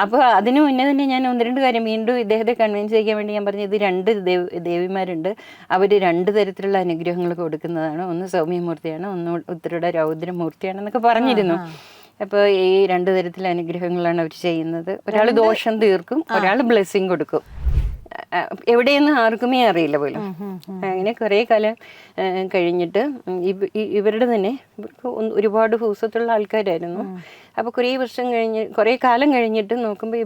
അപ്പോൾ അതിന് മുന്നേ തന്നെ ഞാൻ ഒന്ന് രണ്ട് കാര്യം വീണ്ടും ഇദ്ദേഹത്തെ കൺവിൻസ് ചെയ്യാൻ വേണ്ടി ഞാൻ പറഞ്ഞു, ഇത് രണ്ട് ദേവിമാരുണ്ട്, അവർ രണ്ട് തരത്തിലുള്ള അനുഗ്രഹങ്ങൾ കൊടുക്കുന്നതാണ്. ഒന്ന് സൗമ്യമൂർത്തിയാണ്, ഒന്ന് ഉത്തരയുടെ രൗദ്രമൂർത്തിയാണെന്നൊക്കെ പറഞ്ഞിരുന്നു. അപ്പോൾ ഈ രണ്ട് തരത്തിലുള്ള അനുഗ്രഹങ്ങളാണ് അവർ ചെയ്യുന്നത്. ഒരാൾ ദോഷം തീർക്കും, ഒരാൾ ബ്ലെസ്സിങ് കൊടുക്കും. എവിടെയെന്ന് ആർക്കുമേ അറിയില്ല പോലും. അങ്ങനെ കുറേ കാലം കഴിഞ്ഞിട്ട് ഇവരുടെ തന്നെ ഒരുപാട് ഭൂസത്തുള്ള ആൾക്കാരായിരുന്നു. അപ്പോൾ കുറേ കാലം കഴിഞ്ഞിട്ട് നോക്കുമ്പോൾ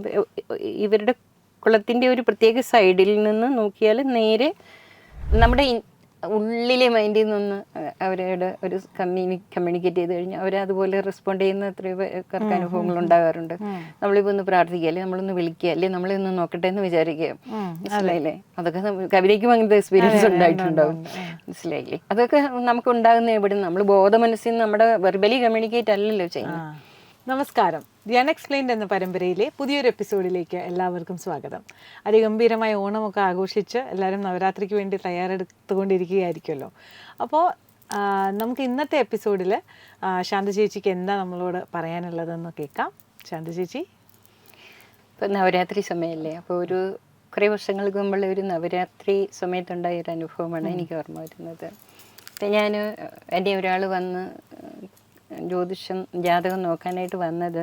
ഇവരുടെ കുളത്തിൻ്റെ ഒരു പ്രത്യേക സൈഡിൽ നിന്ന് നോക്കിയാൽ നേരെ നമ്മുടെ ഉള്ളിലെ മൈൻഡിൽ നിന്ന് അവരുടെ ഒരു കമ്മ്യൂണിക്കേറ്റ് ചെയ്ത് കഴിഞ്ഞാൽ അവരതുപോലെ റെസ്പോണ്ട് ചെയ്യുന്ന എത്രയോ പേർക്ക് അനുഭവങ്ങൾ ഉണ്ടാകാറുണ്ട്. നമ്മളിപ്പോൾ ഒന്ന് പ്രാർത്ഥിക്കുക, അല്ലെ നമ്മളൊന്ന് വിളിക്കുക, അല്ലെ നമ്മളൊന്ന് നോക്കട്ടെ എന്ന് വിചാരിക്കുക. മനസ്സിലായില്ലേ? അതൊക്കെ കവിതയ്ക്കും അങ്ങനത്തെ എക്സ്പീരിയൻസ് ഉണ്ടായിട്ടുണ്ടാവും. മനസ്സിലായില്ലേ? അതൊക്കെ നമുക്ക് ഉണ്ടാകുന്ന എവിടെ നമ്മൾ ബോധമനസ്സിൽ നിന്ന് നമ്മുടെ വെർബലി കമ്മ്യൂണിക്കേറ്റ് അല്ലല്ലോ ചെയ്യുന്നത്. നമസ്കാരം. ദി അൺഎക്സ്പ്ലെയിൻഡ് എന്ന പരമ്പരയിലെ പുതിയൊരു എപ്പിസോഡിലേക്ക് എല്ലാവർക്കും സ്വാഗതം. അതിഗംഭീരമായ ഓണമൊക്കെ ആഘോഷിച്ച് എല്ലാവരും നവരാത്രിക്ക് വേണ്ടി തയ്യാറെടുത്തുകൊണ്ടിരിക്കുകയായിരിക്കുമല്ലോ. അപ്പോൾ നമുക്ക് ഇന്നത്തെ എപ്പിസോഡിൽ ശാന്ത ചേച്ചിക്ക് എന്താ നമ്മളോട് പറയാനുള്ളതെന്ന് കേൾക്കാം. ശാന്ത ചേച്ചി, ഇപ്പം നവരാത്രി സമയമല്ലേ, അപ്പോൾ കുറേ വർഷങ്ങൾക്ക് മുമ്പുള്ള ഒരു നവരാത്രി സമയത്തുണ്ടായ ഒരു അനുഭവമാണ് എനിക്ക് ഓർമ്മ വരുന്നത്. ഞാൻ എൻ്റെ ഒരാൾ വന്ന് ജ്യോതിഷം ജാതകം നോക്കാനായിട്ട് വന്നത്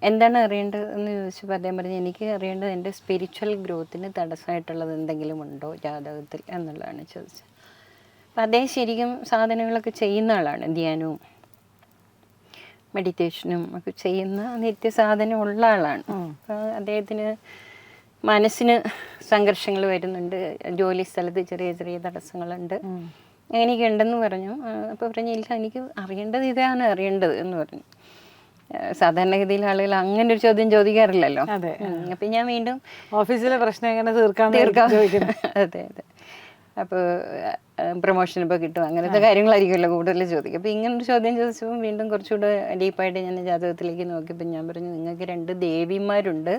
എന്താണ് അറിയേണ്ടത് എന്ന് ചോദിച്ചപ്പോൾ അദ്ദേഹം പറഞ്ഞു, എനിക്ക് അറിയേണ്ടത് എൻ്റെ സ്പിരിച്വൽ ഗ്രോത്തിന് തടസ്സമായിട്ടുള്ളത് എന്തെങ്കിലും ഉണ്ടോ ജാതകത്തിൽ എന്നുള്ളതാണ് ചോദിച്ചത്. അപ്പം അദ്ദേഹം ശരിക്കും സാധനങ്ങളൊക്കെ ചെയ്യുന്ന ആളാണ്, ധ്യാനവും മെഡിറ്റേഷനും ഒക്കെ ചെയ്യുന്ന നിത്യസാധനം ഉള്ള ആളാണ്. അപ്പോൾ അദ്ദേഹത്തിന് മനസ്സിന് സംഘർഷങ്ങൾ വരുന്നുണ്ട്, ജോലി സ്ഥലത്ത് ചെറിയ ചെറിയ തടസ്സങ്ങളുണ്ട്, അങ്ങനെയൊക്കെ ഉണ്ടെന്ന് പറഞ്ഞു. അപ്പോൾ പറഞ്ഞു, ഇല്ല എനിക്ക് അറിയേണ്ടത് ഇതാണ് അറിയേണ്ടത് എന്ന് പറഞ്ഞു. സാധാരണഗതിയിൽ ആളുകൾ അങ്ങനെ ഒരു ചോദ്യം ചോദിക്കാറില്ലല്ലോ. അപ്പം ഞാൻ വീണ്ടും ഓഫീസിലെ പ്രശ്നം എങ്ങനെ തീർക്കാം. അതെ അതെ. അപ്പോൾ പ്രൊമോഷൻ ഇപ്പോൾ കിട്ടും, അങ്ങനത്തെ കാര്യങ്ങളായിരിക്കുമല്ലോ കൂടുതൽ ചോദിക്കും. അപ്പോൾ ഇങ്ങനൊരു ചോദ്യം ചോദിച്ചപ്പോൾ വീണ്ടും കുറച്ചുകൂടെ ഡീപ്പായിട്ട് ഞാൻ ജാതകത്തിലേക്ക് നോക്കിയപ്പോൾ ഞാൻ പറഞ്ഞു, നിങ്ങൾക്ക് രണ്ട് ദേവിമാരുണ്ട്,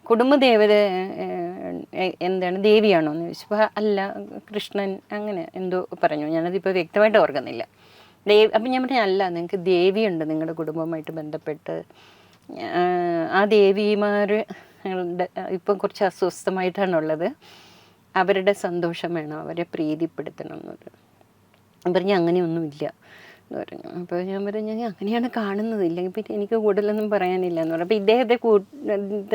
കുടുംബദേവത എന്താണ് ദേവിയാണോ എന്ന് ചോദിച്ചപ്പോൾ അല്ല കൃഷ്ണൻ അങ്ങനെ എന്തോ പറഞ്ഞു. ഞാനതിപ്പോൾ വ്യക്തമായിട്ട് ഓർക്കുന്നില്ല. അപ്പം ഞാൻ പറഞ്ഞു, അല്ല നിങ്ങൾക്ക് ദേവിയുണ്ട് നിങ്ങളുടെ കുടുംബവുമായിട്ട് ബന്ധപ്പെട്ട്, ആ ദേവിമാർ ഇപ്പം കുറച്ച് അസ്വസ്ഥമായിട്ടാണുള്ളത്, അവരുടെ സന്തോഷം വേണം, അവരെ പ്രീതിപ്പെടുത്തണം എന്ന് പറഞ്ഞു. അങ്ങനെയൊന്നുമില്ല എന്ന് പറഞ്ഞു. അപ്പോൾ ഞാൻ പറഞ്ഞു, അങ്ങനെയാണ് കാണുന്നത്, ഇല്ലെങ്കിൽ പിന്നെ എനിക്ക് കൂടുതലൊന്നും പറയാനില്ല എന്ന് പറഞ്ഞു. അപ്പോൾ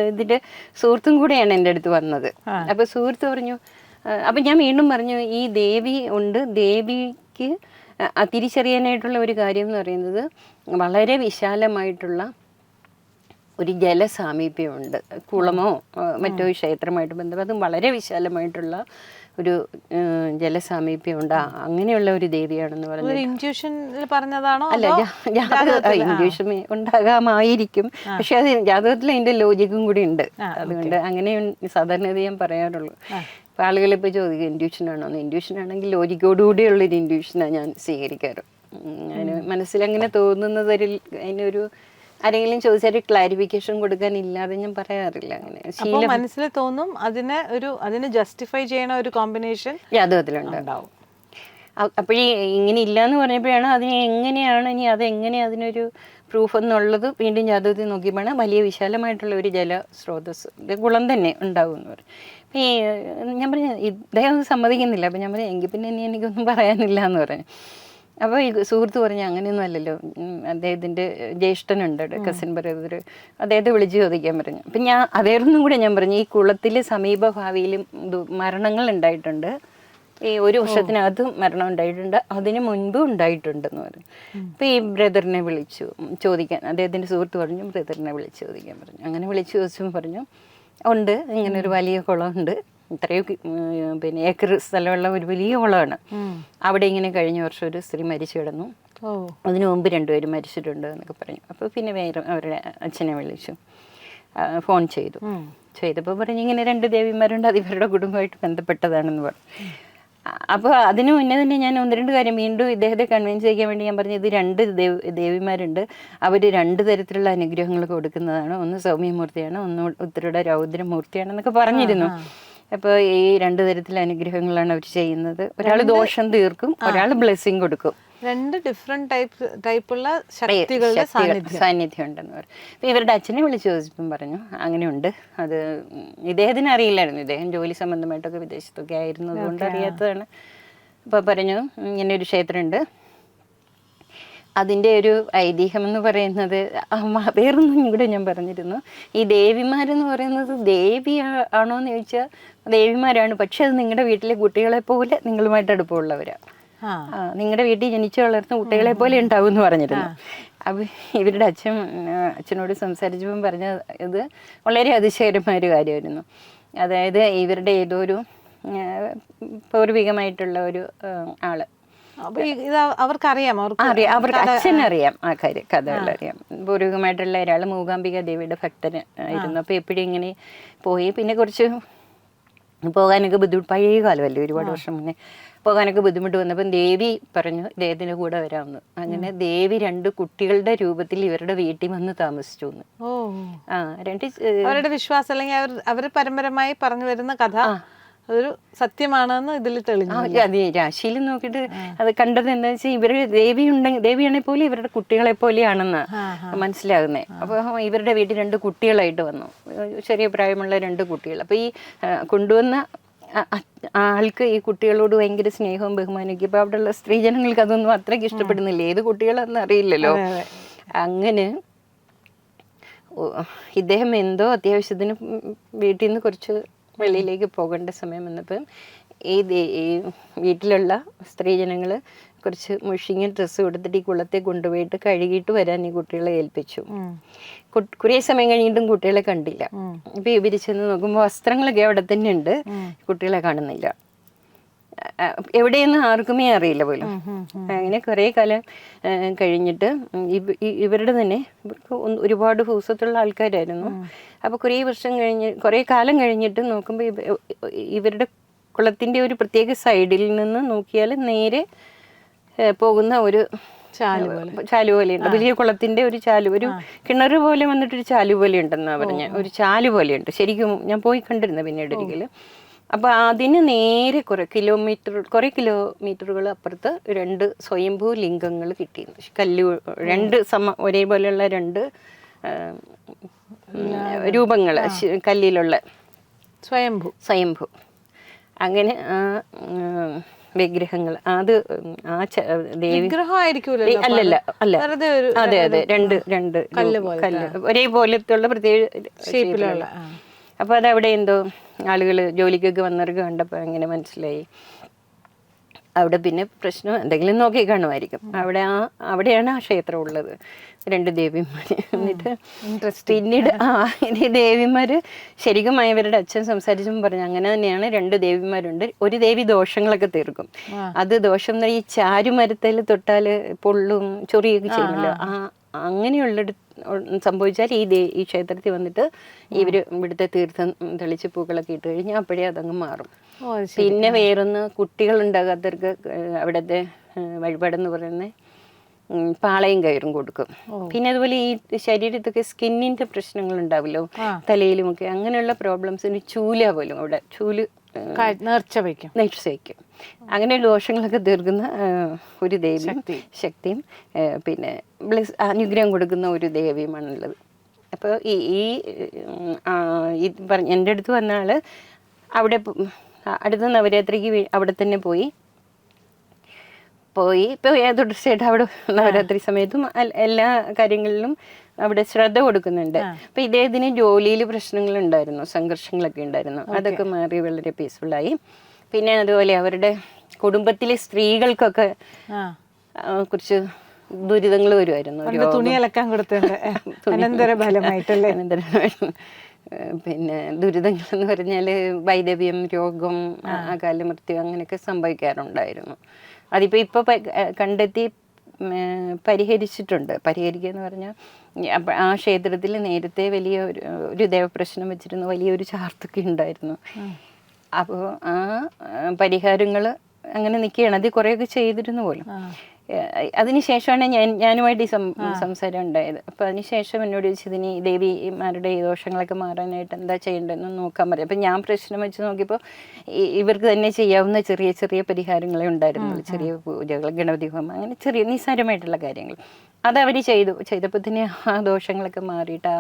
ഇതിൻ്റെ സുഹൃത്തും കൂടെയാണ് എൻ്റെ അടുത്ത് വന്നത്. അപ്പോൾ സുഹൃത്ത് പറഞ്ഞു, അപ്പം ഞാൻ വീണ്ടും പറഞ്ഞു, ഈ ദേവി ഉണ്ട്, ദേവിക്ക് തിരിച്ചറിയാനായിട്ടുള്ള ഒരു കാര്യം എന്ന് പറയുന്നത് വളരെ വിശാലമായിട്ടുള്ള ഒരു ജലസാമീപ്യമുണ്ട്. കുളമോ മറ്റോ ക്ഷേത്രമായിട്ട് ബന്ധപ്പെട്ട് അതും വളരെ വിശാലമായിട്ടുള്ള ഒരു ജലസാമീപ്യമുണ്ട്, അങ്ങനെയുള്ള ഒരു ദേവിയാണെന്ന് പറഞ്ഞു. പറഞ്ഞതാണോ? അല്ല, ഇൻഡ്യൂഷൻ ഉണ്ടാകാമായിരിക്കും, പക്ഷെ അത് ജാതകത്തിൽ അതിന്റെ ലോജിക്കും കൂടി ഉണ്ട്. അതുകൊണ്ട് അങ്ങനെ സാധാരണ ഞാൻ പറയാറുള്ളൂ. അപ്പോൾ ആളുകളിപ്പോൾ ചോദിക്കും ഇൻഡ്യൂഷൻ ആണോ എന്ന്. ഇൻഡ്യൂഷൻ ആണെങ്കിൽ ലോജിക്കോടുകൂടിയുള്ളൊരു ഇൻഡ്യൂഷനാണ് ഞാൻ സ്വീകരിക്കാറ്. അതിന് മനസ്സിലങ്ങനെ തോന്നുന്നതൊരു അതിനൊരു ആരെങ്കിലും ചോദിച്ചാൽ ക്ലാരിഫിക്കേഷൻ കൊടുക്കാനില്ലാതെ ഞാൻ പറയാറില്ല. അങ്ങനെ മനസ്സിൽ തോന്നും, അതിന് ജസ്റ്റിഫൈ ചെയ്യണ ഒരു കോമ്പിനേഷൻ ജാതകത്തിലുണ്ടാവും. അപ്പോഴേ ഇങ്ങനെ ഇല്ലയെന്ന് പറഞ്ഞപ്പോഴാണ് അതിനെ എങ്ങനെയാണ് ഇനി അതെങ്ങനെ അതിനൊരു പ്രൂഫ് എന്നുള്ളത് വീണ്ടും ജാതകത്തിൽ നോക്കിയപ്പോഴാണ് വലിയ വിശാലമായിട്ടുള്ള ഒരു ജലസ്രോതസ് കുളം തന്നെ ഉണ്ടാവും എന്ന് പറയും. അപ്പം ഞാൻ പറഞ്ഞു, ഇദ്ദേഹം സമ്മതിക്കുന്നില്ല. അപ്പം ഞാൻ പറഞ്ഞു, എങ്കിൽ പിന്നെ ഇനി എനിക്കൊന്നും പറയാനില്ല എന്ന് പറഞ്ഞു. അപ്പോൾ ഈ സുഹൃത്ത് പറഞ്ഞു, അങ്ങനെയൊന്നും അല്ലല്ലോ, അദ്ദേഹത്തിൻ്റെ ജ്യേഷ്ഠനുണ്ട്, കസിൻ ബ്രദർ, അദ്ദേഹത്തെ വിളിച്ച് ചോദിക്കാൻ പറഞ്ഞു. അപ്പം ഞാൻ അതേറൊന്നും കൂടെ ഞാൻ പറഞ്ഞു, ഈ കുളത്തിൽ സമീപഭാവിയിലും മരണങ്ങൾ ഉണ്ടായിട്ടുണ്ട്, ഈ ഒരു വർഷത്തിനകത്ത് മരണം ഉണ്ടായിട്ടുണ്ട്, അതിന് മുൻപ് ഉണ്ടായിട്ടുണ്ടെന്ന് പറഞ്ഞു. അപ്പോൾ ഈ ബ്രദറിനെ വിളിച്ചു ചോദിക്കാൻ, അദ്ദേഹത്തിൻ്റെ സുഹൃത്ത് പറഞ്ഞു ബ്രദറിനെ വിളിച്ച് ചോദിക്കാൻ പറഞ്ഞു. അങ്ങനെ വിളിച്ച് ചോദിച്ചപ്പോൾ പറഞ്ഞു, ഉണ്ട്, ഇങ്ങനൊരു വലിയ കുളമുണ്ട്, ഇത്രയും പിന്നെ ഏക്കർ സ്ഥലമുള്ള ഒരു വലിയ കുളമാണ്. അവിടെ ഇങ്ങനെ കഴിഞ്ഞ വർഷം ഒരു സ്ത്രീ മരിച്ചു കിടന്നു, അതിനു മുമ്പ് രണ്ടുപേരും മരിച്ചിട്ടുണ്ട് എന്നൊക്കെ പറഞ്ഞു. അപ്പോൾ പിന്നെ വേറെ അവരുടെ അച്ഛനെ വിളിച്ചു, ഫോൺ ചെയ്തപ്പോൾ പറഞ്ഞു, ഇങ്ങനെ രണ്ട് ദേവിമാരുണ്ട്, അത് ഇവരുടെ കുടുംബമായിട്ട് ബന്ധപ്പെട്ടതാണെന്ന് പറഞ്ഞു. അപ്പോൾ അതിന് മുന്നേ തന്നെ ഞാൻ ഒന്ന് രണ്ട് കാര്യം വീണ്ടും ഇദ്ദേഹത്തെ കൺവിൻസ് ചെയ്യാൻ വേണ്ടി ഞാൻ പറഞ്ഞു, ഇത് രണ്ട് ദേവിമാരുണ്ട്, അവർ രണ്ട് തരത്തിലുള്ള അനുഗ്രഹങ്ങൾ കൊടുക്കുന്നതാണ്. ഒന്ന് സൗമ്യമൂർത്തിയാണ്, ഒന്ന് ഉത്തരയുടെ രൗദ്രമൂർത്തിയാണെന്നൊക്കെ പറഞ്ഞിരുന്നു. അപ്പോൾ ഈ രണ്ട് തരത്തിലുള്ള അനുഗ്രഹങ്ങളാണ് അവർ ചെയ്യുന്നത്. ഒരാൾ ദോഷം തീർക്കും, ഒരാൾ ബ്ലെസ്സിങ് കൊടുക്കും. രണ്ട് ഡിഫറെന്റ് ടൈപ്പുള്ള ശക്തികളുടെ സാന്നിധ്യം ഉണ്ടെന്ന് പറഞ്ഞു. അപ്പോൾ ഇവരുടെ അച്ഛനെ വിളിച്ച് ചോദിച്ചപ്പം പറഞ്ഞു അങ്ങനെയുണ്ട്. അത് ഇദ്ദേഹത്തിന് അറിയില്ലായിരുന്നു, ഇദ്ദേഹം ജോലി സംബന്ധമായിട്ടൊക്കെ വിദേശത്തൊക്കെ ആയിരുന്നു, അതുകൊണ്ട് അറിയാത്തതാണ്. അപ്പോൾ പറഞ്ഞു ഇങ്ങനെ ഒരു ക്ഷേത്രമുണ്ട്, അതിൻ്റെ ഒരു ഐതിഹ്യം എന്ന് പറയുന്നത് വേറൊന്നും കൂടെ ഞാൻ പറഞ്ഞിരുന്നു. ഈ ദേവിമാരെന്ന് പറയുന്നത് ദേവി ആണോ എന്ന് ചോദിച്ചാൽ ദേവിമാരാണ്, പക്ഷെ അത് നിങ്ങളുടെ വീട്ടിലെ കുട്ടികളെ പോലെ നിങ്ങളുമായിട്ട് അടുപ്പമുള്ളവരാണ്. നിങ്ങളുടെ വീട്ടിൽ ജനിച്ചു വളർന്ന കുട്ടികളെ പോലെ ഉണ്ടാവും എന്ന് പറഞ്ഞിരുന്നു. അപ്പം ഇവരുടെ അച്ഛനോട് സംസാരിച്ചപ്പം പറഞ്ഞ ഇത് വളരെ അതിശയകരമായ ഒരു കാര്യമായിരുന്നു. അതായത് ഇവരുടെ ഏതോ ഒരു പൂർവികമായിട്ടുള്ള ഒരു ആള്, അവർക്കറിയാം, അവർക്ക് അച്ഛനറിയാം ആ കഥകളറിയാം. പൂർവികമായിട്ടുള്ള ഒരാൾ മൂകാംബിക ദേവിയുടെ ഭക്തന് ആയിരുന്നു. അപ്പോൾ എപ്പോഴും ഇങ്ങനെ പോയി, പിന്നെ കുറച്ച് പോകാനൊക്കെ ബുദ്ധിമുട്ട്, പഴയ കാലമല്ലേ, ഒരുപാട് വർഷം മുന്നേ പോകാനൊക്കെ ബുദ്ധിമുട്ട് വന്നപ്പം ദേവി പറഞ്ഞു ഇദ്ദേഹത്തിൻ്റെ കൂടെ വരാമെന്ന്. അങ്ങനെ ദേവി 2 കുട്ടികളുടെ രൂപത്തിൽ ഇവരുടെ വീട്ടിൽ വന്ന് താമസിച്ചു എന്ന്. അവരുടെ വിശ്വാസം അല്ലെങ്കിൽ അവർ പരമ്പരമായി പറഞ്ഞു വരുന്ന കഥ അതൊരു സത്യമാണെന്ന് ഇതിൽ തെളിഞ്ഞു. അതെ, രാശിയിൽ നോക്കിയിട്ട് അത് കണ്ടത് എന്താ വെച്ചാൽ ഇവര് ദേവിയാണെ പോലെ ഇവരുടെ കുട്ടികളെ പോലെയാണെന്ന് മനസ്സിലാകുന്നേ. അപ്പോൾ ഇവരുടെ വീട്ടിൽ 2 കുട്ടികളായിട്ട് വന്നു, ചെറിയ പ്രായമുള്ള 2 കുട്ടികൾ. അപ്പോൾ ഈ കൊണ്ടുവന്ന ആൾക്ക് ഈ കുട്ടികളോട് ഭയങ്കര സ്നേഹവും ബഹുമാനമൊക്കെ. ഇപ്പൊ അവിടെയുള്ള സ്ത്രീജനങ്ങൾക്ക് അതൊന്നും അത്രയ്ക്ക് ഇഷ്ടപ്പെടുന്നില്ല, ഏത് കുട്ടികളെന്ന് അറിയില്ലല്ലോ. അങ്ങനെ ഇദ്ദേഹം എന്തോ അത്യാവശ്യത്തിന് വീട്ടിൽ നിന്ന് കുറച്ച് വെളിയിലേക്ക് പോകേണ്ട സമയം വന്നപ്പം ഈ വീട്ടിലുള്ള സ്ത്രീജനങ്ങൾ കുറച്ച് മുഷിങ്ങിയ ഡ്രസ്സ് കൊടുത്തിട്ട് ഈ കുളത്തെ കൊണ്ടുപോയിട്ട് കഴുകിയിട്ട് വരാൻ ഈ കുട്ടികളെ ഏൽപ്പിച്ചു. കുറേ സമയം കഴിഞ്ഞിട്ടും കുട്ടികളെ കണ്ടില്ല. ഇപ്പൊ ഇവര് ചെന്ന് നോക്കുമ്പോൾ വസ്ത്രങ്ങളൊക്കെ അവിടെ തന്നെ ഉണ്ട്, കുട്ടികളെ കാണുന്നില്ല. എവിടെയെന്ന് ആർക്കുമേ അറിയില്ല പോലും. അങ്ങനെ കുറേ കാലം കഴിഞ്ഞിട്ട് ഇവരുടെ തന്നെ ഇവർക്ക് ഒരുപാട് ഭൂസത്തുള്ള ആൾക്കാരായിരുന്നു. അപ്പോൾ കുറേ കാലം കഴിഞ്ഞിട്ട് നോക്കുമ്പോൾ ഇവരുടെ കുളത്തിൻ്റെ ഒരു പ്രത്യേക സൈഡിൽ നിന്ന് നോക്കിയാൽ നേരെ പോകുന്ന ഒരു ചാലു പോലെയുണ്ട്, വലിയ കുളത്തിന്റെ ഒരു ചാലു, ഒരു കിണറ് പോലെ വന്നിട്ടൊരു ചാലു പോലെ ഉണ്ടെന്നാ പറഞ്ഞ, ഒരു ചാലു പോലെയുണ്ട് ശരിക്കും. ഞാൻ പോയി കണ്ടിരുന്നു പിന്നീട് ഒരിക്കലും. അപ്പൊ അതിന് നേരെ കുറേ കിലോമീറ്ററുകൾ അപ്പുറത്ത് 2 സ്വയംഭൂ ലിംഗങ്ങൾ കിട്ടിയിരുന്നു. കല്ല് 2 ഒരേപോലെയുള്ള 2 രൂപങ്ങൾ കല്ലിലുള്ള സ്വയംഭൂ. അങ്ങനെ വിഗ്രഹങ്ങൾ, അത് അല്ലല്ല അല്ല, അതെ 2 കല്ല് ഒരേപോലത്തുള്ള പ്രത്യേക ഷേപ്പിലുള്ള. അപ്പൊ അതവിടെ എന്തോ ആളുകൾ ജോലിക്കൊക്കെ വന്നവർക്ക് കണ്ടപ്പോൾ അങ്ങനെ മനസ്സിലായി. അവിടെ പിന്നെ പ്രശ്നം എന്തെങ്കിലും നോക്കി കാണുമായിരിക്കും. അവിടെയാണ് ആ ക്ഷേത്രം ഉള്ളത്, 2 ദേവിമാര്. എന്നിട്ട് പിന്നീട് ഈ ദേവിമാര് ശരിക്കും ഇവരുടെ അച്ഛൻ സംസാരിച്ചപ്പോൾ പറഞ്ഞു അങ്ങനെ തന്നെയാണ്, 2 ദേവിമാരുണ്ട്. ഒരു ദേവി ദോഷങ്ങളൊക്കെ തീർക്കും. അത് ദോഷം ഈ ചാരുമരത്തിൽ തൊട്ടാല് പൊള്ളും ചൊറിയൊക്കെ ചെയ്യുമല്ലോ, അങ്ങനെയുള്ളിടത്ത് സംഭവിച്ചാൽ ഈ ക്ഷേത്രത്തിൽ വന്നിട്ട് ഇവിടുത്തെ തീർത്ഥം തെളിച്ച് പൂക്കളൊക്കെ ഇട്ട് കഴിഞ്ഞാൽ അപ്പോഴേ അതങ്ങ് മാറും. പിന്നെ വേറൊന്ന്, കുട്ടികളുണ്ടാകാത്തവർക്ക് അവിടുത്തെ വഴിപാടെന്ന് പറയുന്നത് പാളയും കയറും കൊടുക്കും. പിന്നെ അതുപോലെ ഈ ശരീരത്തൊക്കെ സ്കിന്നിന്റെ പ്രശ്നങ്ങൾ ഉണ്ടാവില്ലോ, തലയിലുമൊക്കെ, അങ്ങനെയുള്ള പ്രോബ്ലംസിന് ചൂല പോലും അവിടെ നേർച്ച വയ്ക്കും. അങ്ങനെ ദോഷങ്ങളൊക്കെ തീർക്കുന്ന ഒരു ദേവിയും ശക്തിയും പിന്നെ അനുഗ്രഹം കൊടുക്കുന്ന ഒരു ദേവിയുമാണുള്ളത്. അപ്പോൾ എൻ്റെ അടുത്ത് വന്ന ആള് അവിടെ അടുത്ത നവരാത്രിക്ക് അവിടെ തന്നെ പോയി ഇപ്പോൾ തുടർച്ചയായിട്ട് അവിടെ നവരാത്രി സമയത്തും എല്ലാ കാര്യങ്ങളിലും അവിടെ ശ്രദ്ധ കൊടുക്കുന്നുണ്ട്. അപ്പൊ ഇദ്ദേഹത്തിന് ജോലിയിൽ പ്രശ്നങ്ങളുണ്ടായിരുന്നു, സംഘർഷങ്ങളൊക്കെ ഉണ്ടായിരുന്നു, അതൊക്കെ മാറി വളരെ പീസ്ഫുള്ളായി. പിന്നെ അതുപോലെ അവരുടെ കുടുംബത്തിലെ സ്ത്രീകൾക്കൊക്കെ കുറച്ച് ദുരിതങ്ങൾ വരുമായിരുന്നു. തുണി അലക്കാൻ കൊടുത്തത് അനന്തരഫലമായിട്ടല്ലേ. പിന്നെ ദുരിതങ്ങൾ എന്ന് പറഞ്ഞാൽ വൈദവ്യം, രോഗം, അകാലമൃത്യു അങ്ങനെയൊക്കെ സംഭവിക്കാറുണ്ടായിരുന്നു. അതിപ്പോൾ കണ്ടെത്തി പരിഹരിക്കുക എന്ന് പറഞ്ഞാൽ ആ ക്ഷേത്രത്തിൽ നേരത്തെ വലിയ ഒരു ദേവപ്രശ്നം വെച്ചിരുന്നു, വലിയൊരു ചാർത്തൊക്കെ ഉണ്ടായിരുന്നു. അപ്പോൾ ആ പരിഹാരങ്ങൾ അങ്ങനെ നിൽക്കുകയാണ്. അത് കുറേയൊക്കെ ചെയ്തിരുന്നു പോലും. അതിനുശേഷമാണ് ഞാനുമായിട്ട് ഈ സംസാരം ഉണ്ടായത്. അപ്പോൾ അതിനുശേഷം എന്നോട് ചോദിച്ചതിന് ദേവിമാരുടെ ഈ ദോഷങ്ങളൊക്കെ മാറാനായിട്ട് എന്താ ചെയ്യേണ്ടതെന്ന് നോക്കാൻ പറയും. അപ്പം ഞാൻ പ്രശ്നം വെച്ച് നോക്കിയപ്പോൾ ഇവർക്ക് തന്നെ ചെയ്യാവുന്ന ചെറിയ ചെറിയ പരിഹാരങ്ങളെ ഉണ്ടായിരുന്നുള്ളൂ. ചെറിയ പൂജകൾ, ഗണപതി ഹോമം, അങ്ങനെ ചെറിയ നിസ്സാരമായിട്ടുള്ള കാര്യങ്ങൾ അതവർ ചെയ്തപ്പോൾ തന്നെ ആ ദോഷങ്ങളൊക്കെ മാറിയിട്ട്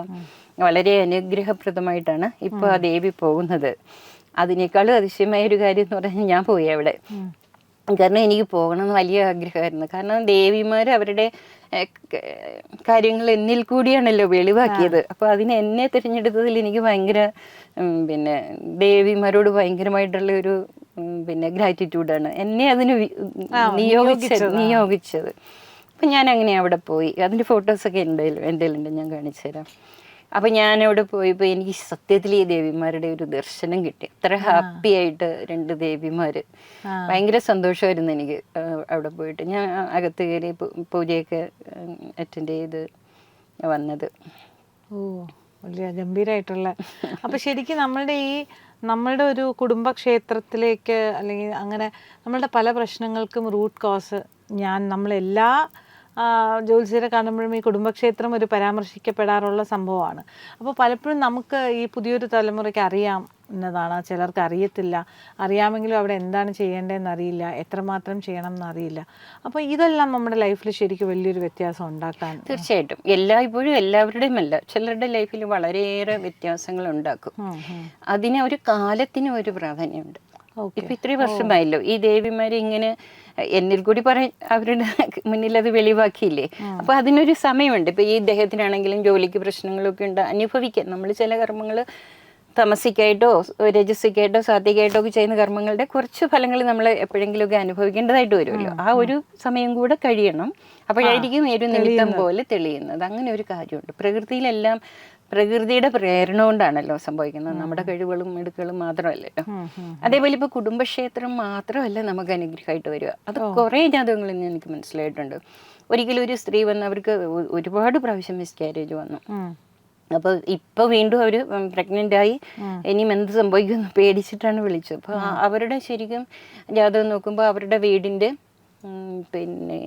വളരെ അനുഗ്രഹപ്രദമായിട്ടാണ് ഇപ്പോൾ ആ ദേവി പോകുന്നത്. അതിനേക്കാളും അതിശയമായ ഒരു കാര്യം എന്ന് പറഞ്ഞാൽ ഞാൻ പോയി അവിടെ. കാരണം എനിക്ക് പോകണമെന്ന് വലിയ ആഗ്രഹമായിരുന്നു. കാരണം ദേവിമാർ അവരുടെ കാര്യങ്ങൾ എന്നിൽ കൂടിയാണല്ലോ വെളിവാക്കിയത്. അപ്പോൾ അതിന് എന്നെ തിരഞ്ഞെടുത്തതിൽ എനിക്ക് ഭയങ്കര പിന്നെ ദേവിമാരോട് ഭയങ്കരമായിട്ടുള്ള ഒരു പിന്നെ ഗ്രാറ്റിറ്റ്യൂഡാണ്. എന്നെ അതിന് നിയോഗിച്ചത്. അപ്പം ഞാൻ അങ്ങനെ അവിടെ പോയി. അതിൻ്റെ ഫോട്ടോസൊക്കെ എൻ്റെ കയ്യിലുണ്ട്, ഞാൻ കാണിച്ചു തരാം. അപ്പം ഞാനവിടെ പോയപ്പോൾ എനിക്ക് സത്യത്തിൽ ഈ ദേവിമാരുടെ ഒരു ദർശനം കിട്ടി. അത്ര ഹാപ്പി ആയിട്ട് 2 ദേവിമാർ. ഭയങ്കര സന്തോഷമായിരുന്നു എനിക്ക് അവിടെ പോയിട്ട്. ഞാൻ അകത്ത് കയറി പൂജയൊക്കെ അറ്റൻഡ് ചെയ്ത് വന്നത്. ഓ, വലിയ ഗംഭീരമായിട്ടുള്ള. അപ്പം ശരിക്കും നമ്മളുടെ ഒരു കുടുംബക്ഷേത്രത്തിലേക്ക്, അല്ലെങ്കിൽ അങ്ങനെ നമ്മളുടെ പല പ്രശ്നങ്ങൾക്കും റൂട്ട് കോസ് നമ്മളെല്ലാ ജ്യോത്സ്യരെ കാണുമ്പോഴും ഈ കുടുംബക്ഷേത്രം ഒരു പരാമർശിക്കപ്പെടാറുള്ള സംഭവമാണ്. അപ്പോൾ പലപ്പോഴും നമുക്ക് ഈ പുതിയൊരു തലമുറയ്ക്ക് എന്നതാണ്, ചിലർക്ക് അറിയത്തില്ല. അറിയാമെങ്കിലും അവിടെ എന്താണ് ചെയ്യേണ്ടതെന്ന് അറിയില്ല, എത്രമാത്രം ചെയ്യണം എന്നറിയില്ല. അപ്പോൾ ഇതെല്ലാം നമ്മുടെ ലൈഫിൽ ശരിക്കും വലിയൊരു വ്യത്യാസം ഉണ്ടാക്കാൻ. തീർച്ചയായിട്ടും ഇപ്പോഴും എല്ലാവരുടെയും അല്ല, ചിലരുടെ ലൈഫിൽ വളരെയേറെ വ്യത്യാസങ്ങൾ ഉണ്ടാക്കും. അതിന് ഒരു കാലത്തിന് ഒരു പ്രാധാന്യമുണ്ട്. ഇപ്പൊ ഇത്രയും വർഷമായല്ലോ ഈ ദേവിമാരെ ഇങ്ങനെ എന്നിൽ കൂടി അവരുടെ മുന്നിൽ അത് വെളിവാക്കിയില്ലേ. അപ്പൊ അതിനൊരു സമയമുണ്ട്. ഇപ്പൊ ഈ ഇദ്ദേഹത്തിനാണെങ്കിലും ജോലിക്ക് പ്രശ്നങ്ങളൊക്കെ ഉണ്ട്, അനുഭവിക്കാൻ. നമ്മൾ ചില കർമ്മങ്ങൾ തമസിക്കായിട്ടോ രജസിക്കായിട്ടോ സാത്വികായിട്ടോ ഒക്കെ ചെയ്യുന്ന കർമ്മങ്ങളുടെ കുറച്ച് ഫലങ്ങൾ നമ്മൾ എപ്പോഴെങ്കിലുമൊക്കെ അനുഭവിക്കേണ്ടതായിട്ട് വരുമല്ലോ. ആ ഒരു സമയം കൂടെ കഴിയണം. അപ്പോഴായിരിക്കും ഒരു നിമിത്തം പോലെ തെളിയുന്നത്. അങ്ങനെ ഒരു കാര്യമുണ്ട്. പ്രകൃതിയുടെ പ്രേരണ കൊണ്ടാണല്ലോ സംഭവിക്കുന്നത്, നമ്മുടെ കഴിവുകളും മിടുക്കുകളും മാത്രമല്ലല്ലോ. അതേപോലെ ഇപ്പൊ കുടുംബക്ഷേത്രം മാത്രമല്ല നമുക്ക് അനുഗ്രഹമായിട്ട് വരിക. അത് കുറേ ജാതകങ്ങളിൽ നിന്ന് എനിക്ക് മനസ്സിലായിട്ടുണ്ട്. ഒരിക്കലും ഒരു സ്ത്രീ വന്ന് അവർക്ക് ഒരുപാട് പ്രാവശ്യം മിസ്കാരേജ് വന്നു. അപ്പോൾ ഇപ്പൊ വീണ്ടും അവര് പ്രഗ്നന്റ് ആയി, ഇനിയും എന്ത് സംഭവിക്കുമെന്ന് പേടിച്ചിട്ടാണ് വിളിച്ചത്. അപ്പോൾ അവരുടെ ശരിക്കും ജാതകം നോക്കുമ്പോൾ അവരുടെ വീടിന്റെ പിന്നെ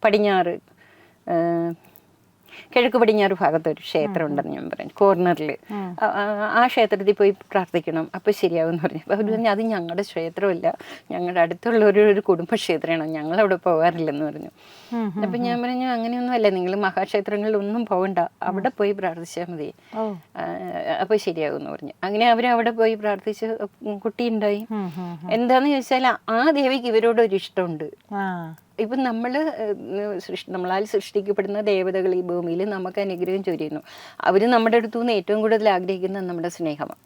പടിഞ്ഞാറ് കിഴക്ക് പടിഞ്ഞാറ് ഭാഗത്തൊരു ക്ഷേത്രം ഉണ്ടെന്ന് ഞാൻ പറഞ്ഞു, കോർണറിൽ. ആ ക്ഷേത്രത്തിൽ പോയി പ്രാർത്ഥിക്കണം, അപ്പോൾ ശരിയാവുമെന്ന് പറഞ്ഞു. അപ്പോൾ അവർ പറഞ്ഞു അത് ഞങ്ങളുടെ ക്ഷേത്രമല്ല, ഞങ്ങളുടെ അടുത്തുള്ള ഒരു കുടുംബക്ഷേത്രമാണ്, ഞങ്ങളവിടെ പോകാറില്ലെന്ന് പറഞ്ഞു. അപ്പം ഞാൻ പറഞ്ഞു അങ്ങനെയൊന്നും അല്ല, നിങ്ങൾ മഹാക്ഷേത്രങ്ങളിലൊന്നും പോകണ്ട, അവിടെ പോയി പ്രാർത്ഥിച്ചാൽ മതി, അപ്പോൾ ശരിയാകുമെന്ന് പറഞ്ഞു. അങ്ങനെ അവരവിടെ പോയി പ്രാർത്ഥിച്ച് കുട്ടിയുണ്ടായി. എന്താന്ന് ചോദിച്ചാൽ ആ ദേവിക്ക് ഇവരോടൊരു ഇഷ്ടമുണ്ട്. ഇപ്പം നമ്മളാൽ സൃഷ്ടിക്കപ്പെടുന്ന ദേവതകൾ ഈ ഭൂമിയിൽ നമുക്ക് അനുഗ്രഹം ചൊരിയുന്നു. അവർ നമ്മുടെ അടുത്തുനിന്ന് ഏറ്റവും കൂടുതൽ ആഗ്രഹിക്കുന്നത് നമ്മുടെ സ്നേഹമാണ്,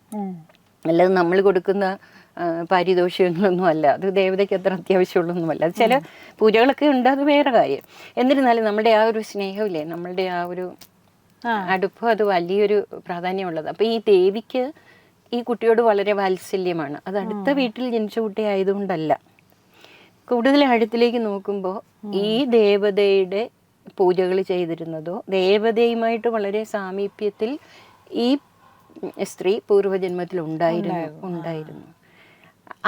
അല്ലാതെ നമ്മൾ കൊടുക്കുന്ന പാരിതോഷികങ്ങളൊന്നും അല്ല. അത് ദേവതയ്ക്ക് അത്ര അത്യാവശ്യമുള്ളൊന്നുമല്ല. അത് ചില പൂജകളൊക്കെ ഉണ്ട്, അത് വേറെ കാര്യം. എന്നിരുന്നാലും നമ്മുടെ ആ ഒരു സ്നേഹമില്ലേ, നമ്മളുടെ ആ ഒരു അടുപ്പം, അത് വലിയൊരു പ്രാധാന്യമുള്ളത്. അപ്പം ഈ ദേവിക്ക് ഈ കുട്ടിയോട് വളരെ വാത്സല്യമാണ്. അത് അടുത്ത വീട്ടിൽ ജനിച്ച കുട്ടി ആയതുകൊണ്ടല്ല. കൂടുതൽ ആഴത്തിലേക്ക് നോക്കുമ്പോൾ ഈ ദേവതയുടെ പൂജകൾ ചെയ്തിരുന്നതോ ദേവതയുമായിട്ട് വളരെ സാമീപ്യത്തിൽ ഈ സ്ത്രീ പൂർവ്വജന്മത്തിൽ ഉണ്ടായിരുന്നു.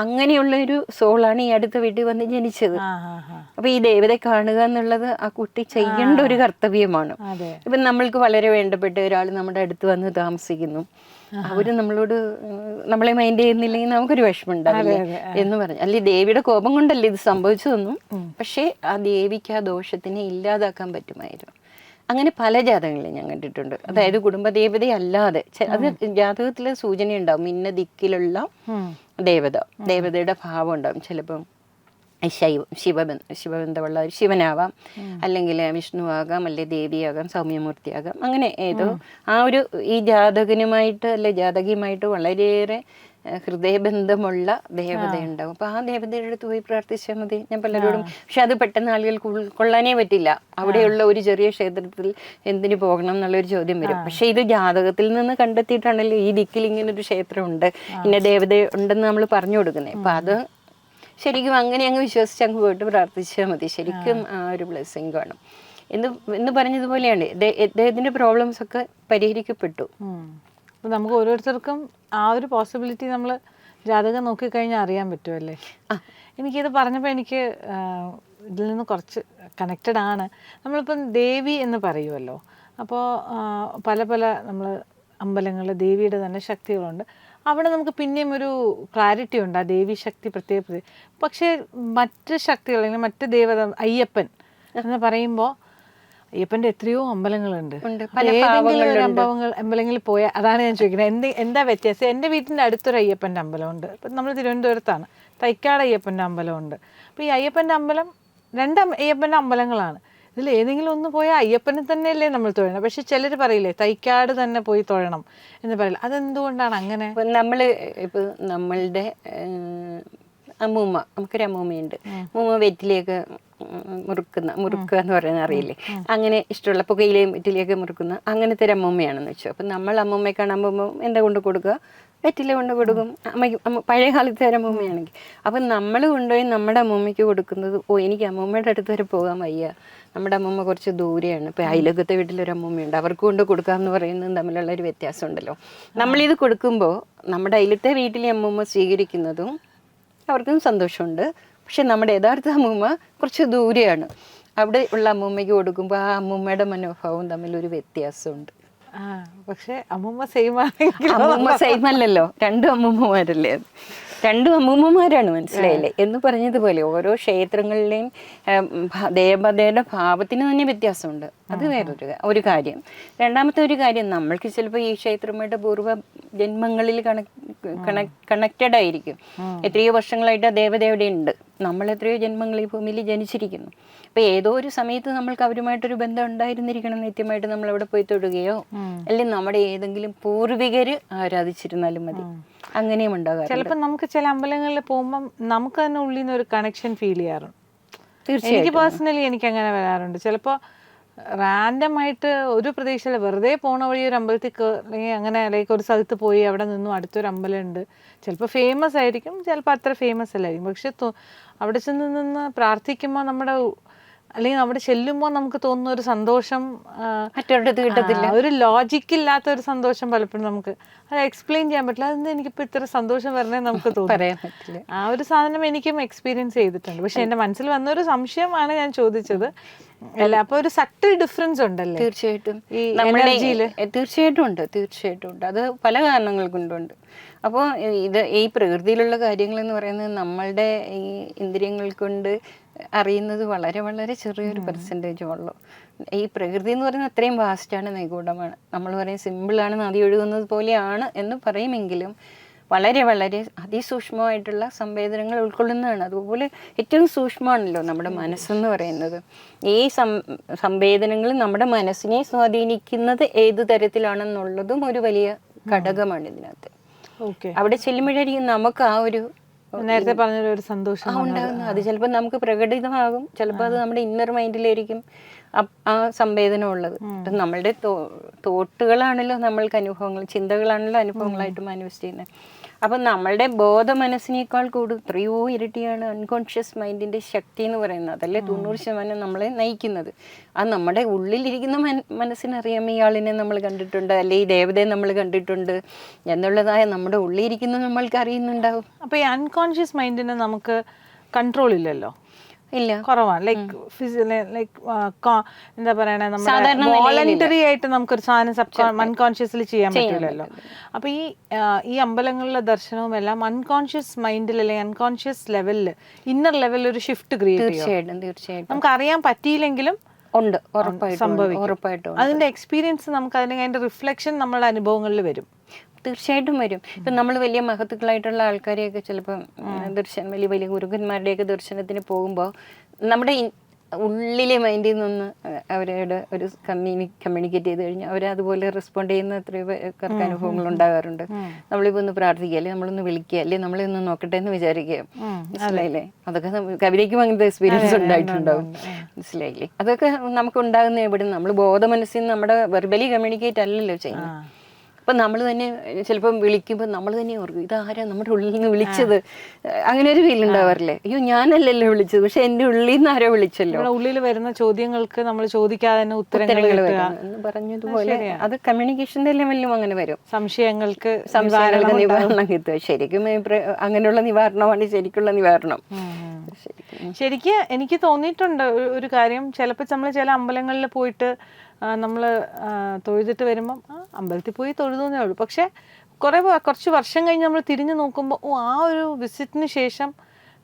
അങ്ങനെയുള്ളൊരു സോളാണ് ഈ അടുത്ത വീട്ടിൽ വന്ന് ജനിച്ചത്. അപ്പൊ ഈ ദേവതയെ കാണുക എന്നുള്ളത് ആ കുട്ടി ചെയ്യേണ്ട ഒരു കർത്തവ്യമാണ്. ഇപ്പം നമ്മൾക്ക് വളരെ വേണ്ടപ്പെട്ട ഒരാൾ നമ്മുടെ അടുത്ത് വന്ന് താമസിക്കുന്നു, അവര് നമ്മളെ മൈൻഡ് ചെയ്യുന്നില്ലെങ്കിൽ നമുക്കൊരു വിഷമം ഉണ്ടാവില്ലേ എന്ന് പറഞ്ഞു. അല്ലെ ദേവിയുടെ കോപം കൊണ്ടല്ലേ ഇത് സംഭവിച്ചതൊന്നും, പക്ഷേ ആ ദേവിക്ക് ആ ദോഷത്തിനെ ഇല്ലാതാക്കാൻ പറ്റുമായിരുന്നു. അങ്ങനെ പല ജാതകങ്ങളിൽ ഞാൻ കണ്ടിട്ടുണ്ട്. അതായത് കുടുംബദേവതയല്ലാതെ അത് ജാതകത്തിലെ സൂചന ഉണ്ടാവും, ഇന്ന ദിക്കിലുള്ള ദേവതയുടെ ഭാവം ഉണ്ടാവും. ചിലപ്പം ശിവബന്ധമുള്ള ഒരു ശിവനാവാം, അല്ലെങ്കിൽ വിഷ്ണു ആകാം, അല്ലെങ്കിൽ ദേവിയാകാം, സൗമ്യമൂർത്തിയാകാം. അങ്ങനെ ഏതോ ആ ഒരു ഈ ജാതകനുമായിട്ട് അല്ലെ ജാതകിയുമായിട്ട് വളരെയേറെ ഹൃദയബന്ധമുള്ള ദേവതയുണ്ടാവും. അപ്പൊ ആ ദേവതയുടെ അടുത്ത് പോയി പ്രാർത്ഥിച്ചാൽ മതി. ഞാൻ പലരോടും, പക്ഷെ അത് പെട്ടെന്ന് ആളുകൾക്ക് ഉൾക്കൊള്ളാനേ പറ്റില്ല. അവിടെയുള്ള ഒരു ചെറിയ ക്ഷേത്രത്തിൽ എന്തിനു പോകണം എന്നുള്ളൊരു ചോദ്യം വരും. പക്ഷെ ഇത് ജാതകത്തിൽ നിന്ന് കണ്ടെത്തിയിട്ടാണല്ലോ ഈ ദിക്കിൽ ഇങ്ങനെ ഒരു ക്ഷേത്രമുണ്ട്, ഇന്ന ദേവത ഉണ്ടെന്ന് നമ്മൾ പറഞ്ഞു കൊടുക്കുന്നത്. അപ്പൊ അത് ശരിക്കും അങ്ങനെ അങ്ങ് വിശ്വസിച്ച് അങ്ങ് പോയിട്ട് പ്രാർത്ഥിച്ചാൽ മതി. ശരിക്കും ആ ഒരു ബ്ലെസ്സിങ് കാണും എന്ന് പറഞ്ഞതുപോലെയാണ് അദ്ദേഹത്തിന്റെ പ്രോബ്ലംസ് ഒക്കെ പരിഹരിക്കപ്പെട്ടു. നമുക്ക് ഓരോരുത്തർക്കും ആ ഒരു പോസിബിലിറ്റി നമ്മൾ ജാതകം നോക്കിക്കഴിഞ്ഞാൽ അറിയാൻ പറ്റുമല്ലേ. എനിക്കിത് പറഞ്ഞപ്പോൾ എനിക്ക് ഇതിൽ നിന്ന് കുറച്ച് കണക്റ്റഡ് ആണ്. നമ്മളിപ്പം ദേവി എന്ന് പറയുമല്ലോ, അപ്പോൾ പല പല നമ്മൾ അമ്പലങ്ങളിൽ ദേവിയുടെ തന്നെ ശക്തികളുണ്ട്. അവിടെ നമുക്ക് പിന്നെയും ഒരു ക്ലാരിറ്റി ഉണ്ട്, ആ ദേവി ശക്തി പ്രത്യേക. പക്ഷേ മറ്റ് ശക്തികൾ, അല്ലെങ്കിൽ മറ്റ് ദേവത, അയ്യപ്പൻ എന്ന് പറയുമ്പോൾ അയ്യപ്പൻ്റെ എത്രയോ അമ്പലങ്ങളുണ്ട്. ഏതെങ്കിലും ഒരു അമ്പലങ്ങളിൽ പോയാൽ, അതാണ് ഞാൻ ചോദിക്കുന്നത്, എന്താ വ്യത്യാസം? എൻ്റെ വീട്ടിൻ്റെ അടുത്തൊരു അയ്യപ്പൻ്റെ അമ്പലമുണ്ട്. ഇപ്പം നമ്മൾ തിരുവനന്തപുരത്താണ്, തൈക്കാട് അയ്യപ്പൻ്റെ അമ്പലമുണ്ട്. അപ്പോൾ ഈ അയ്യപ്പൻ്റെ അമ്പലം 2 അയ്യപ്പൻ്റെ അമ്പലങ്ങളാണ്. ഇതിൽ ഏതെങ്കിലും ഒന്ന് പോയാൽ അയ്യപ്പനെ തന്നെയല്ലേ നമ്മൾ തൊഴണം. പക്ഷെ ചിലർ പറയില്ലേ തൈക്കാട് തന്നെ പോയി തൊഴണം എന്ന് പറയില്ല. അതെന്തുകൊണ്ടാണ് അങ്ങനെ? നമ്മൾ ഇപ്പോൾ നമ്മളുടെ അമ്മൂമ്മ, നമുക്കൊരു അമ്മൂമ്മയുണ്ട്. അമ്മൂമ്മ വെറ്റിലേക്ക് മുറുക്കുക എന്ന് പറയുന്നത് അറിയില്ലേ? അങ്ങനെ ഇഷ്ടമുള്ള പുകയിലെയും വെറ്റിലേക്ക് മുറുക്കുന്ന അങ്ങനത്തെ ഒരു അമ്മൂമ്മയാണെന്ന് വെച്ചു. അപ്പം നമ്മൾ അമ്മൂമ്മയെ കാണുമ്പോൾ എന്താ കൊണ്ട് കൊടുക്കുക? വെറ്റില കൊണ്ട് കൊടുക്കും. അമ്മയ്ക്ക് പഴയ കാലത്തെ ഒരു അമ്മൂമ്മയാണെങ്കിൽ. അപ്പം നമ്മൾ കൊണ്ടുപോയി നമ്മുടെ അമ്മൂമ്മയ്ക്ക് കൊടുക്കുന്നത്, എനിക്ക് അമ്മൂമ്മയുടെ അടുത്ത് വരെ പോകാൻ വയ്യ, നമ്മുടെ അമ്മൂമ്മ കുറച്ച് ദൂരെയാണ്, ഇപ്പം അയലകത്തെ വീട്ടിലൊരു അമ്മൂമ്മയുണ്ട്, അവർക്ക് കൊണ്ട് കൊടുക്കാമെന്ന് പറയുന്നതും തമ്മിലുള്ള ഒരു വ്യത്യാസം ഉണ്ടല്ലോ. നമ്മളിത് കൊടുക്കുമ്പോൾ നമ്മുടെ അയലത്തെ വീട്ടിലെ അമ്മൂമ്മ സ്വീകരിക്കുന്നതും അവർക്കും സന്തോഷമുണ്ട്. പക്ഷെ നമ്മുടെ യഥാർത്ഥ അമ്മൂമ്മ കുറച്ച് ദൂരെയാണ്. അവിടെ ഉള്ള അമ്മൂമ്മയ്ക്ക് കൊടുക്കുമ്പോൾ ആ അമ്മൂമ്മയുടെ മനോഭാവം തമ്മിലൊരു വ്യത്യാസമുണ്ട്. പക്ഷെ അമ്മൂമ്മ സെയിം ആണെങ്കിൽ അമ്മൂമ്മ സെയിം അല്ലല്ലോ, 2 അമ്മൂമ്മമാരല്ലേ അത്? 2 അമ്മൂമ്മമാരാണ്, മനസ്സിലായില്ലേ? എന്ന് പറഞ്ഞതുപോലെ ഓരോ ക്ഷേത്രങ്ങളിലെയും ദേവതയുടെ ഭാവത്തിന് തന്നെ വ്യത്യാസമുണ്ട്. അത് വേറൊരു കാര്യം. രണ്ടാമത്തെ ഒരു കാര്യം, നമ്മൾക്ക് ചിലപ്പോൾ ഈ ക്ഷേത്രമായിട്ട് പൂർവ്വ ജന്മങ്ങളിൽ കണക്റ്റഡ് ആയിരിക്കും. എത്രയോ വർഷങ്ങളായിട്ട് ആ ദേവത അവിടെ ഉണ്ട്. നമ്മൾ എത്രയോ ജന്മങ്ങൾ ഈ ഭൂമിയിൽ ജനിച്ചിരിക്കുന്നു. അപ്പോൾ ഏതോ ഒരു സമയത്ത് നമ്മൾക്ക് അവരുമായിട്ടൊരു ബന്ധം ഉണ്ടായിരുന്നിരിക്കണം. നിത്യമായിട്ട് നമ്മൾ അവിടെ പോയി തൊടുകയോ അല്ലെങ്കിൽ നമ്മുടെ ഏതെങ്കിലും പൂർവികർ ആരാധിച്ചിരുന്നാലും മതി. അങ്ങനെയും ഉണ്ടാകാം. ചിലപ്പോൾ നമുക്ക് ചില അമ്പലങ്ങളിൽ പോകുമ്പം നമുക്ക് തന്നെ ഉള്ളിൽ നിന്ന് ഒരു കണക്ഷൻ ഫീൽ ചെയ്യാറുണ്ട്. എനിക്ക് പേഴ്സണലി എനിക്ക് അങ്ങനെ വരാറുണ്ട്. ചിലപ്പോൾ റാൻഡമായിട്ട് ഒരു പ്രദേശത്തിൽ വെറുതെ പോണ വഴി ഒരു അമ്പലത്തിൽ അല്ലെങ്കിൽ അങ്ങനെ ലൈക്ക് ഒരു സ്ഥലത്ത് പോയി അവിടെ നിന്നും അടുത്തൊരു അമ്പലമുണ്ട്. ചിലപ്പോൾ ഫേമസ് ആയിരിക്കും, ചിലപ്പോൾ അത്ര ഫേമസ് അല്ലായിരിക്കും. പക്ഷെ അവിടെ ചെന്ന് നിന്ന് പ്രാർത്ഥിക്കുമ്പോൾ നമ്മുടെ, അല്ലെങ്കിൽ അവിടെ ചെല്ലുമ്പോൾ നമുക്ക് തോന്നുന്ന ഒരു സന്തോഷം മറ്റൊരിടത്ത് കിട്ടത്തില്ല. ഒരു ലോജിക്കില്ലാത്ത ഒരു സന്തോഷം പലപ്പോഴും നമുക്ക് അത് എക്സ്പ്ലെയിൻ ചെയ്യാൻ പറ്റില്ല. അതെന്ത് എനിക്കിപ്പോൾ ഇത്ര സന്തോഷം വരണേ നമുക്ക് പറയാൻ പറ്റില്ല. ആ ഒരു സാധനം എനിക്കും എക്സ്പീരിയൻസ് ചെയ്തിട്ടുണ്ട്. പക്ഷെ എൻ്റെ മനസ്സിൽ വന്നൊരു സംശയമാണ് ഞാൻ ചോദിച്ചത്. അല്ല, അപ്പോൾ ഒരു സട്ടിൽ ഡിഫറൻസ് ഉണ്ടല്ലേ? തീർച്ചയായിട്ടും ഈ എനർജിയിൽ തീർച്ചയായിട്ടും ഉണ്ട്. അത് പല കാരണങ്ങൾ കൊണ്ടുണ്ട്. അപ്പോൾ ഈ പ്രകൃതിയിലുള്ള കാര്യങ്ങൾ എന്ന് പറയുന്നത് നമ്മളുടെ ഈ ഇന്ദ്രിയങ്ങൾ കൊണ്ട് അറിയുന്നത് വളരെ വളരെ ചെറിയൊരു പെർസെൻറ്റേജ് ഉള്ളൂ. ഈ പ്രകൃതി എന്ന് പറയുന്നത് അത്രയും വാസ്റ്റാണ്, നിഗൂഢമാണ്. നമ്മൾ പറയും സിമ്പിളാണ്, നദി ഒഴുകുന്നത് പോലെയാണ് എന്ന് പറയുമെങ്കിലും വളരെ വളരെ അതിസൂക്ഷ്മമായിട്ടുള്ള സംവേദനങ്ങൾ ഉൾക്കൊള്ളുന്നതാണ്. അതുപോലെ ഏറ്റവും സൂക്ഷ്മമാണല്ലോ നമ്മുടെ മനസ്സെന്ന് പറയുന്നത്. ഈ സംവേദനങ്ങൾ നമ്മുടെ മനസ്സിനെ സ്വാധീനിക്കുന്നത് ഏത് തരത്തിലാണെന്നുള്ളതും ഒരു വലിയ ഘടകമാണ് ഇതിനകത്ത്. അവിടെ ചെല്ലുമ്പോഴായിരിക്കും നമുക്ക് ആ ഒരു നേരത്തെ പറഞ്ഞൊരു സന്തോഷം ഉണ്ടാകുന്നത്. അത് ചിലപ്പോൾ നമുക്ക് പ്രകടിതമാകും, ചിലപ്പോൾ അത് നമ്മുടെ ഇന്നർ മൈൻഡിലായിരിക്കും ആ സംവേദനം ഉള്ളത്. നമ്മളുടെ തോട്ടുകളാണല്ലോ നമ്മൾക്ക് അനുഭവങ്ങൾ, ചിന്തകളാണല്ലോ അനുഭവങ്ങളായിട്ട് മാനിഫെസ്റ്റ് ചെയ്യുന്നത്. അപ്പം നമ്മളുടെ ബോധ മനസ്സിനേക്കാൾ എത്രയോ ഇരട്ടിയാണ് അൺകോൺഷ്യസ് മൈൻഡിൻ്റെ ശക്തി എന്ന് പറയുന്നത്. അതല്ലേ 90% നമ്മളെ നയിക്കുന്നത്. അത് നമ്മുടെ ഉള്ളിലിരിക്കുന്ന മനസ്സിനറിയാം ഇയാളിനെ നമ്മൾ കണ്ടിട്ടുണ്ട്, അല്ലെ ഈ ദേവതയെ നമ്മൾ കണ്ടിട്ടുണ്ട് എന്നുള്ളതായ നമ്മുടെ ഉള്ളിലിരിക്കുന്ന നമ്മൾക്ക് അറിയുന്നുണ്ടാവും. അപ്പോൾ ഈ അൺകോൺഷ്യസ് മൈൻഡിന് നമുക്ക് കൺട്രോൾ ഇല്ലല്ലോ? ഇല്ല, കുറവാണ്. എന്താ പറയണേ, നമ്മുടെ വോളണ്ടറി ആയിട്ട് നമുക്കൊരു സാധനം അൺകോൺഷ്യസ്ലി ചെയ്യാൻ പറ്റില്ലല്ലോ. അപ്പൊ ഈ അമ്പലങ്ങളിലെ ദർശനവും എല്ലാം അൺകോൺഷ്യസ് മൈൻഡിൽ അല്ലെങ്കിൽ അൺകോൺഷ്യസ് ലെവലിൽ, ഇന്നർ ലെവലിൽ ഒരു ഷിഫ്റ്റ് ക്രിയേറ്റ് ചെയ്യും. തീർച്ചയായിട്ടും നമുക്ക് അറിയാൻ പറ്റിയില്ലെങ്കിലും ഉണ്ട്, ഉറപ്പായിട്ടും അതിന്റെ എക്സ്പീരിയൻസ് നമുക്ക്, അതിന്റെ റിഫ്ലക്ഷൻ നമ്മളുടെ അനുഭവങ്ങളിൽ വരും. തീർച്ചയായിട്ടും വരും. ഇപ്പം നമ്മൾ വലിയ മഹത്തുക്കളായിട്ടുള്ള ആൾക്കാരെയൊക്കെ ചിലപ്പം വലിയ വലിയ ഗുരുക്കന്മാരുടെയൊക്കെ ദർശനത്തിന് പോകുമ്പോൾ നമ്മുടെ ഉള്ളിലെ മൈൻഡിൽ നിന്ന് അവരോട് ഒരു കമ്മ്യൂണിക്കേറ്റ് ചെയ്ത് കഴിഞ്ഞാൽ അവർ അതുപോലെ റെസ്പോണ്ട് ചെയ്യുന്ന എത്രയോ പേർക്ക് അനുഭവങ്ങൾ ഉണ്ടാകാറുണ്ട്. നമ്മളിപ്പോൾ ഒന്ന് പ്രാർത്ഥിക്കുക, അല്ലെ നമ്മളൊന്ന് വിളിക്കുക, അല്ലെ നമ്മളെ ഒന്ന് നോക്കട്ടെ എന്ന് വിചാരിക്കുക. മനസ്സിലായില്ലേ? അതൊക്കെ കവിതയ്ക്കും അങ്ങനത്തെ എക്സ്പീരിയൻസ് ഉണ്ടായിട്ടുണ്ടാവും. മനസ്സിലായില്ലേ? അതൊക്കെ നമുക്ക് ഉണ്ടാകുന്ന എവിടെ നമ്മൾ ബോധ മനസ്സിൽ നിന്ന് നമ്മുടെ വെർബലി കമ്മ്യൂണിക്കേറ്റ് അല്ലല്ലോ ചെയ്യുന്നത്. അപ്പം നമ്മൾ തന്നെ ചിലപ്പം വിളിക്കുമ്പോൾ നമ്മൾ തന്നെ ഓർക്കും, ഇതാരാ നമ്മുടെ ഉള്ളിൽ നിന്ന് വിളിച്ചത്? അങ്ങനെ ഒരു ഫീൽ ഉണ്ടാവാറില്ലേ? അയ്യോ ഞാനല്ലല്ലോ വിളിച്ചത്, പക്ഷെ എൻ്റെ ഉള്ളിൽ നിന്ന് ആരോ വിളിച്ചല്ലോ. ഉള്ളിൽ വരുന്ന ചോദ്യങ്ങൾക്ക് നമ്മൾ ചോദിക്കാതെ തന്നെ ഉത്തരങ്ങൾ എന്ന് പറഞ്ഞതുപോലെ അത് കമ്മ്യൂണിക്കേഷന്റെ ലെവലിലും അങ്ങനെ വരും. സംശയങ്ങൾക്ക് നിവാരണം കിട്ടുക. ശരിക്കും അങ്ങനെയുള്ള നിവാരണമാണ് ശരിക്കുള്ള നിവാരണം. ശരിക്കും എനിക്ക് തോന്നിയിട്ടുണ്ട് ഒരു കാര്യം, ചിലപ്പോൾ നമ്മൾ ചില അമ്പലങ്ങളിൽ പോയിട്ട് നമ്മൾ തൊഴുതിട്ട് വരുമ്പം അമ്പലത്തിൽ പോയി തൊഴുതുന്നേ ഉള്ളൂ. പക്ഷേ കുറച്ച് വർഷം കഴിഞ്ഞ് നമ്മൾ തിരിഞ്ഞു നോക്കുമ്പോൾ ആ ഒരു വിസിറ്റിന് ശേഷം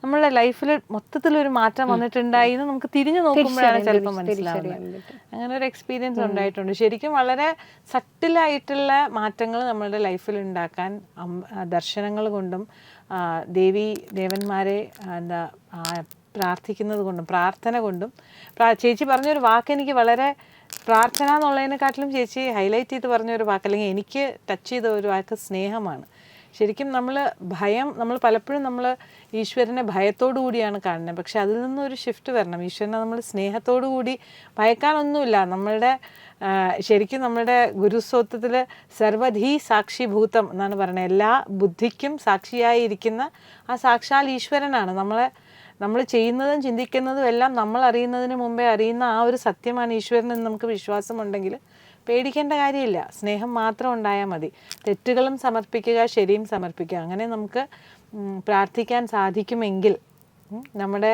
നമ്മളുടെ ലൈഫിൽ മൊത്തത്തിലൊരു മാറ്റം വന്നിട്ടുണ്ടായി എന്ന് നമുക്ക് തിരിഞ്ഞു നോക്കുമ്പോഴാണ് ചിലപ്പോൾ മനസ്സിലാവുന്നത്. അങ്ങനെ ഒരു എക്സ്പീരിയൻസ് ഉണ്ടായിട്ടുണ്ട്. ശരിക്കും വളരെ സട്ടിലായിട്ടുള്ള മാറ്റങ്ങൾ നമ്മളുടെ ലൈഫിൽ ഉണ്ടാക്കാൻ ദർശനങ്ങൾ കൊണ്ടും ദേവന്മാരെ പ്രാർത്ഥിക്കുന്നത് കൊണ്ടും പ്രാർത്ഥന കൊണ്ടും. ചേച്ചി പറഞ്ഞൊരു വാക്ക് എനിക്ക് വളരെ, പ്രാർത്ഥന എന്നുള്ളതിനെക്കാട്ടിലും ചേച്ചി ഹൈലൈറ്റ് ചെയ്ത് പറഞ്ഞൊരു വാക്ക്, അല്ലെങ്കിൽ എനിക്ക് ടച്ച് ചെയ്ത ഒരു വാക്ക് സ്നേഹമാണ്. ശരിക്കും നമ്മൾ പലപ്പോഴും നമ്മൾ ഈശ്വരനെ ഭയത്തോടു കൂടിയാണ് കാണുന്നത്. പക്ഷെ അതിൽ നിന്നൊരു ഷിഫ്റ്റ് വരണം. ഈശ്വരനെ നമ്മൾ സ്നേഹത്തോടു കൂടി, ഭയക്കാനൊന്നുമില്ല. ശരിക്കും നമ്മുടെ ഗുരുസ്തോത്രത്തിൽ സർവധി സാക്ഷിഭൂതം എന്നാണ് പറയുന്നത്. എല്ലാ ബുദ്ധിക്കും സാക്ഷിയായിരിക്കുന്ന ആ സാക്ഷാൽ ഈശ്വരനാണ്. നമ്മൾ ചെയ്യുന്നതും ചിന്തിക്കുന്നതും എല്ലാം നമ്മൾ അറിയുന്നതിന് മുമ്പേ അറിയുന്ന ആ ഒരു സത്യമാണ് ഈശ്വരനെന്ന് നമുക്ക് വിശ്വാസമുണ്ടെങ്കിൽ പേടിക്കേണ്ട കാര്യമില്ല. സ്നേഹം മാത്രം ഉണ്ടായാൽ മതി. തെറ്റുകളും സമർപ്പിക്കുക, ശരിയും സമർപ്പിക്കുക. അങ്ങനെ നമുക്ക് പ്രാർത്ഥിക്കാൻ സാധിക്കുമെങ്കിൽ നമ്മുടെ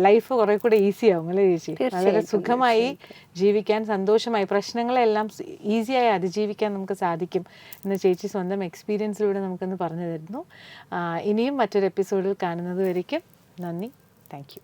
ലൈഫ് കുറെ കൂടെ ഈസി ആവും അല്ലേ ചേച്ചി? വളരെ സുഖമായി ജീവിക്കാൻ, സന്തോഷമായി, പ്രശ്നങ്ങളെല്ലാം ഈസിയായി അതിജീവിക്കാൻ നമുക്ക് സാധിക്കും എന്ന് ചേച്ചി സ്വന്തം എക്സ്പീരിയൻസിലൂടെ നമുക്കൊന്ന് പറഞ്ഞു തരുന്നു. ഇനിയും മറ്റൊരു എപ്പിസോഡിൽ കാണുന്നത് വരയ്ക്കും നന്ദി. Thank you.